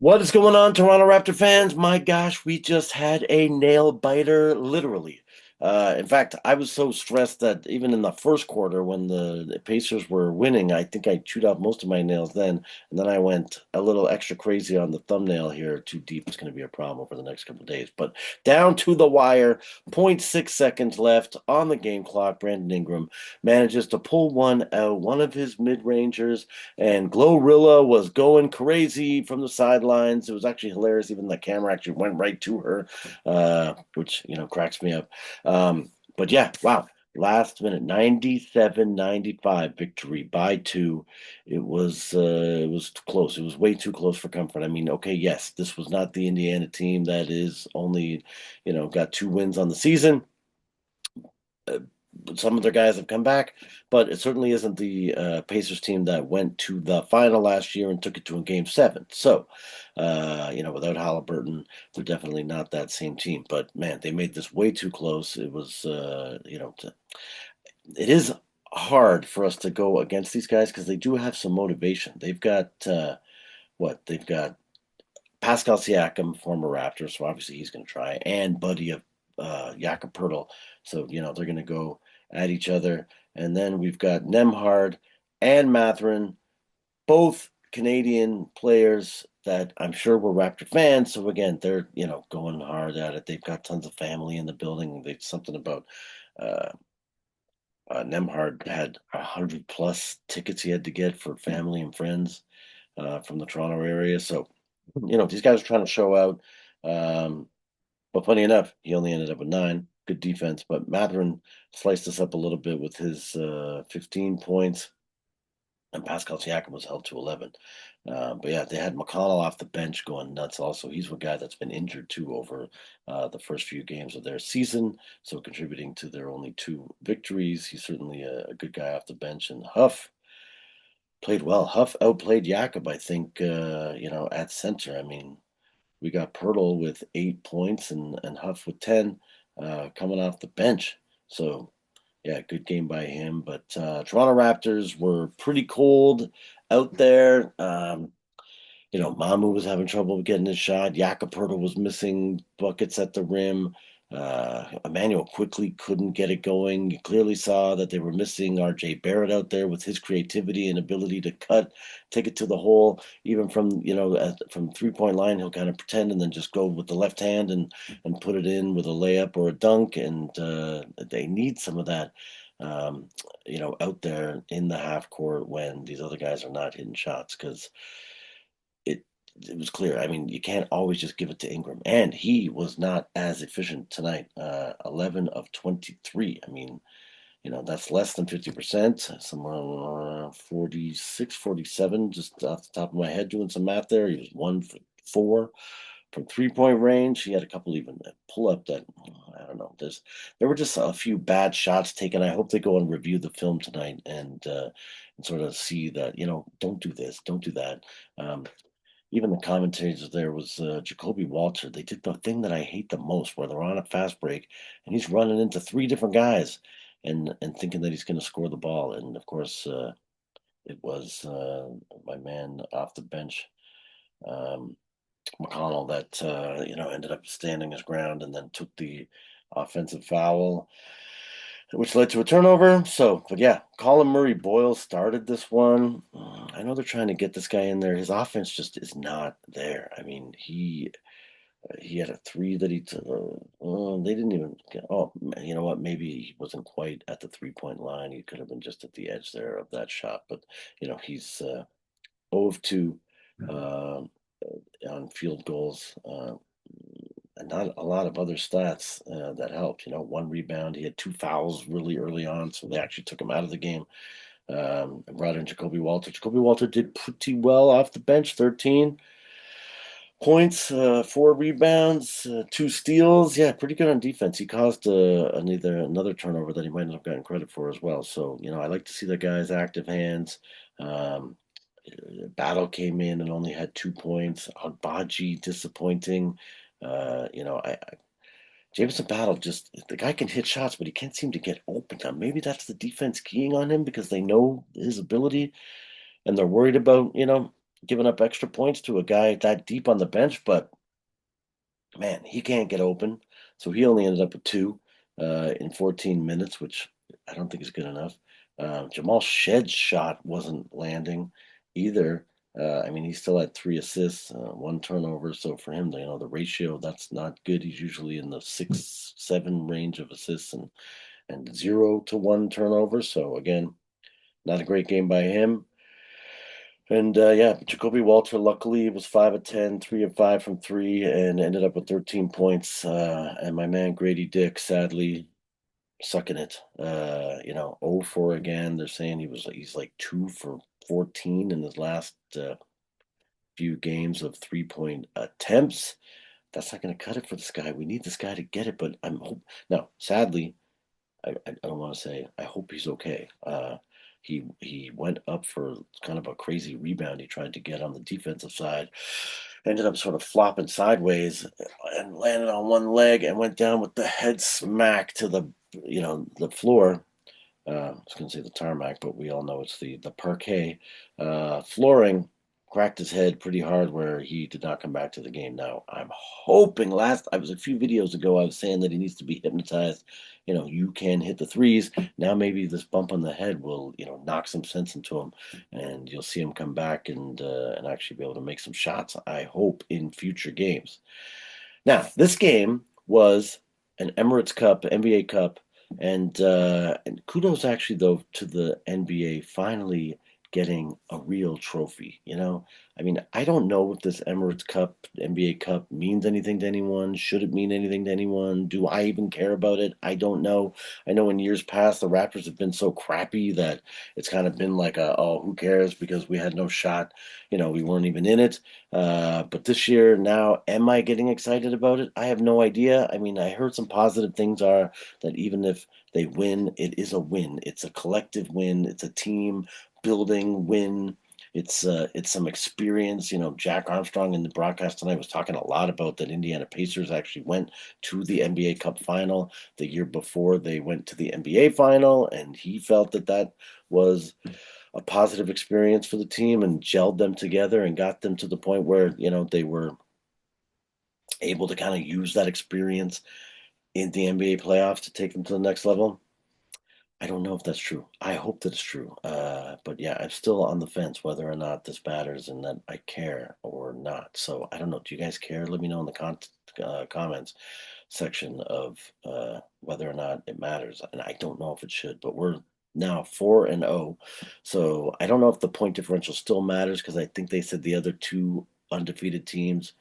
What is going on, Toronto Raptor fans? My gosh, we just had a nail biter, literally. In fact, I was so stressed that even in the first quarter, when the Pacers were winning, I think I chewed out most of my nails then. And then I went a little extra crazy on the thumbnail here. Too deep is going to be a problem over the next couple of days. But down to the wire, point 0.6 seconds left on the game clock. Brandon Ingram manages to pull one out, one of his mid-rangers, and Glorilla was going crazy from the sidelines. It was actually hilarious. Even the camera actually went right to her, which, cracks me up. But yeah, wow. Last minute, 97-95 victory by two. It was close. It was way too close for comfort. I mean, okay, yes, this was not the Indiana team that is only, got 2 wins on the season. Uh, some of their guys have come back, but it certainly isn't the Pacers team that went to the final last year and took it to a game 7. So, without Halliburton, they're definitely not that same team. But man, they made this way too close. It was, it is hard for us to go against these guys because they do have some motivation. They've got what? They've got Pascal Siakam, former Raptor, so obviously he's going to try, and buddy of Jakob Poeltl. So, they're going to go at each other. And then we've got Nemhard and Matherin, both Canadian players that I'm sure were Raptor fans. So, again, they're, going hard at it. They've got tons of family in the building. They something about uh, Nemhard had 100+ tickets he had to get for family and friends from the Toronto area. So, these guys are trying to show out. Um, but funny enough, he only ended up with 9. Good defense. But Matherin sliced us up a little bit with his 15 points, and Pascal Siakam was held to 11. But yeah, they had McConnell off the bench going nuts also. He's a guy that's been injured too over the first few games of their season, so contributing to their only 2 victories. He's certainly a good guy off the bench. And Huff played well. Huff outplayed Jakob, I think, at center. I mean, we got Pirtle with 8 points and Huff with 10 coming off the bench. So, yeah, good game by him. But Toronto Raptors were pretty cold out there. Mamu was having trouble getting his shot. Jakob Poeltl was missing buckets at the rim. Emmanuel quickly couldn't get it going. You clearly saw that they were missing R.J. Barrett out there with his creativity and ability to cut, take it to the hole, even from 3-point line. He'll kind of pretend and then just go with the left hand and put it in with a layup or a dunk. And they need some of that. Out there in the half court when these other guys are not hitting shots because it it was clear. I mean, you can't always just give it to Ingram, and he was not as efficient tonight. 11 of 23. I mean, that's less than 50%. Somewhere around 46, 47. Just off the top of my head, doing some math there. He was 1 for 4 from 3-point range. He had a couple even pull up that I don't know. There were just a few bad shots taken. I hope they go and review the film tonight and sort of see that don't do this, don't do that. Um, Even the commentators there was Jacoby Walter. They did the thing that I hate the most, where they're on a fast break and he's running into 3 different guys and thinking that he's going to score the ball. And of course, it was my man off the bench, um, McConnell, that ended up standing his ground and then took the offensive foul, which led to a turnover. So, but yeah, Colin Murray Boyle started this one. I know they're trying to get this guy in there. His offense just is not there. I mean, he had a three that he took. They didn't even get. Oh, you know what? Maybe he wasn't quite at the 3-point line. He could have been just at the edge there of that shot. But he's 0 of 2 uh, on field goals. And not a lot of other stats that helped. 1 rebound. He had 2 fouls really early on, so they actually took him out of the game. And brought in Jacoby Walter. Jacoby Walter did pretty well off the bench, 13 points, 4 rebounds, 2 steals. Yeah, pretty good on defense. He caused another turnover that he might not have gotten credit for as well. So, I like to see the guy's active hands. Um, Battle came in and only had 2 points. Agbaji disappointing. I Jameson Battle, just the guy can hit shots, but he can't seem to get open. Now, maybe that's the defense keying on him because they know his ability and they're worried about giving up extra points to a guy that deep on the bench, but man, he can't get open. So he only ended up with two in 14 minutes, which I don't think is good enough. Jamal Shedd's shot wasn't landing either. I mean, he still had three assists, one turnover. So for him, the ratio, that's not good. He's usually in the 6, 7 range of assists and 0 to 1 turnover. So again, not a great game by him. And yeah, Jacoby Walter luckily was 5 of 10, 3 of 5 from three, and ended up with 13 points. And my man Grady Dick, sadly, sucking it. 0 for again. They're saying he's like 2 for 14 in his last few games of 3 point attempts. That's not going to cut it for this guy. We need this guy to get it, but now. Sadly, I don't want to say I hope he's okay. He went up for kind of a crazy rebound he tried to get on the defensive side, ended up sort of flopping sideways and landed on one leg and went down with the head smack to the floor. I was going to say the tarmac, but we all know it's the parquet flooring. Cracked his head pretty hard where he did not come back to the game. Now I'm hoping I was a few videos ago I was saying that he needs to be hypnotized. You can hit the threes. Now maybe this bump on the head will knock some sense into him, and you'll see him come back and actually be able to make some shots. I hope in future games. Now, this game was an Emirates Cup, NBA Cup, and kudos actually though to the NBA finally getting a real trophy. I mean, I don't know if this Emirates Cup, NBA Cup means anything to anyone. Should it mean anything to anyone? Do I even care about it? I don't know. I know in years past the Raptors have been so crappy that it's kind of been like oh, who cares because we had no shot. We weren't even in it. But this year, now, am I getting excited about it? I have no idea. I mean, I heard some positive things are that even if they win, it is a win. It's a collective win. It's a team building win. It's some experience. Jack Armstrong in the broadcast tonight was talking a lot about that Indiana Pacers actually went to the NBA Cup final the year before they went to the NBA final, and he felt that was a positive experience for the team and gelled them together and got them to the point where they were able to kind of use that experience in the NBA playoffs to take them to the next level. I don't know if that's true. I hope that it's true. But yeah, I'm still on the fence whether or not this matters and that I care or not. So I don't know. Do you guys care? Let me know in the comments section of whether or not it matters. And I don't know if it should, but we're now 4-0. So I don't know if the point differential still matters because I think they said the other two undefeated teams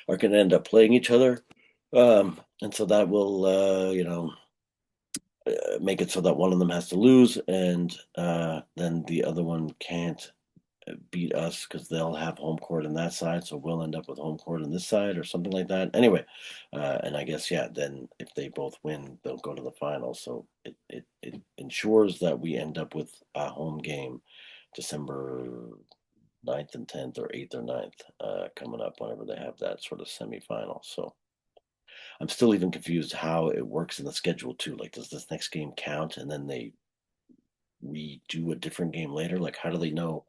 are going to end up playing each other. And so that will, make it so that one of them has to lose, and then the other one can't beat us because they'll have home court on that side, so we'll end up with home court on this side or something like that. Anyway, and I guess yeah, then if they both win, they'll go to the finals. So it ensures that we end up with a home game December 9th and 10th or 8th or 9th coming up whenever they have that sort of semifinal. So I'm still even confused how it works in the schedule too. Like, does this next game count and then they redo a different game later? Like, how do they know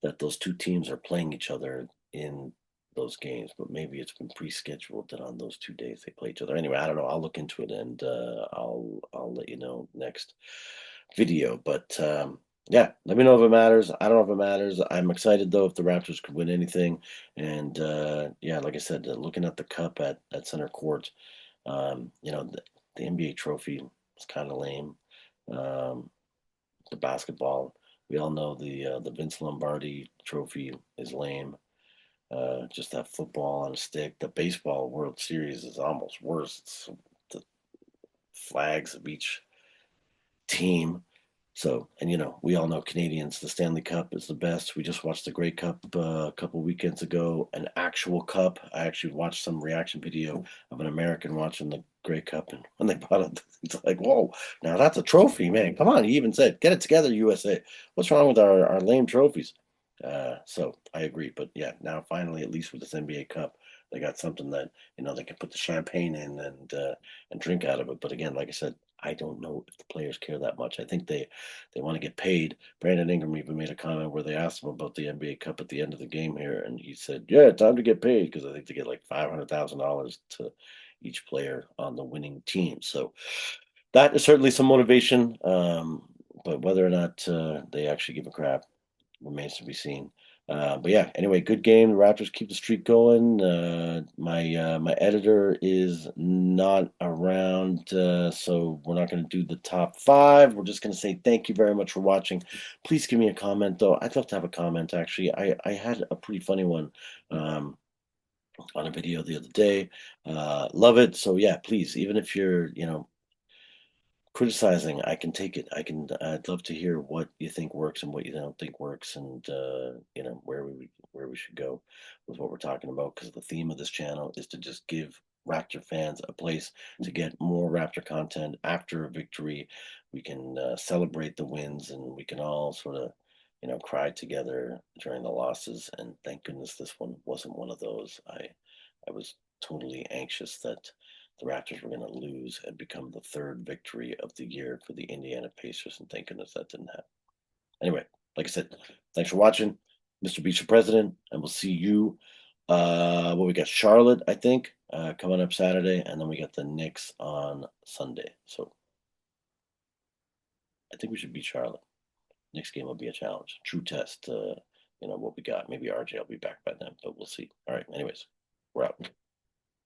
that those two teams are playing each other in those games? But maybe it's been pre-scheduled that on those 2 days they play each other. Anyway, I don't know. I'll look into it and I'll let you know next video. But yeah, let me know if it matters. I don't know if it matters. I'm excited though if the Raptors could win anything. And yeah, like I said, looking at the cup at center court, the NBA trophy is kind of lame. Um, the basketball, we all know the Vince Lombardi trophy is lame. Just that football on a stick. The baseball World Series is almost worse. It's the flags of each team. So, and we all know Canadians, the Stanley Cup is the best. We just watched the Grey Cup a couple weekends ago, an actual cup. I actually watched some reaction video of an American watching the Grey Cup, and when they brought it, it's like, whoa, now that's a trophy, man. Come on. He even said, get it together, USA. What's wrong with our lame trophies? So I agree. But yeah, now finally, at least with this NBA Cup, they got something that they can put the champagne in and drink out of it. But again, like I said, I don't know if the players care that much. I think they want to get paid. Brandon Ingram even made a comment where they asked him about the NBA Cup at the end of the game here, and he said, "Yeah, time to get paid," because I think they get like $500,000 to each player on the winning team. So that is certainly some motivation. But whether or not they actually give a crap remains to be seen. But yeah, anyway, good game. The Raptors keep the streak going. My editor is not around, so we're not going to do the top five. We're just going to say thank you very much for watching. Please give me a comment, though. I'd love to have a comment. Actually, I had a pretty funny one um, on a video the other day. Love it. So yeah, please, even if you're criticizing, I can take it. I'd love to hear what you think works and what you don't think works, and where we should go with what we're talking about. Because the theme of this channel is to just give Raptor fans a place to get more Raptor content after a victory. We can celebrate the wins, and we can all sort of, cry together during the losses. And thank goodness this one wasn't one of those. I was totally anxious that the Raptors were going to lose and become the third victory of the year for the Indiana Pacers, and thank goodness that didn't happen. Anyway, like I said, thanks for watching, Mr. Beach the President, and we'll see you. We got Charlotte, I think, coming up Saturday, and then we got the Knicks on Sunday. So I think we should beat Charlotte. Next game will be a challenge, true test. What we got. Maybe RJ will be back by then, but we'll see. All right. Anyways, we're out.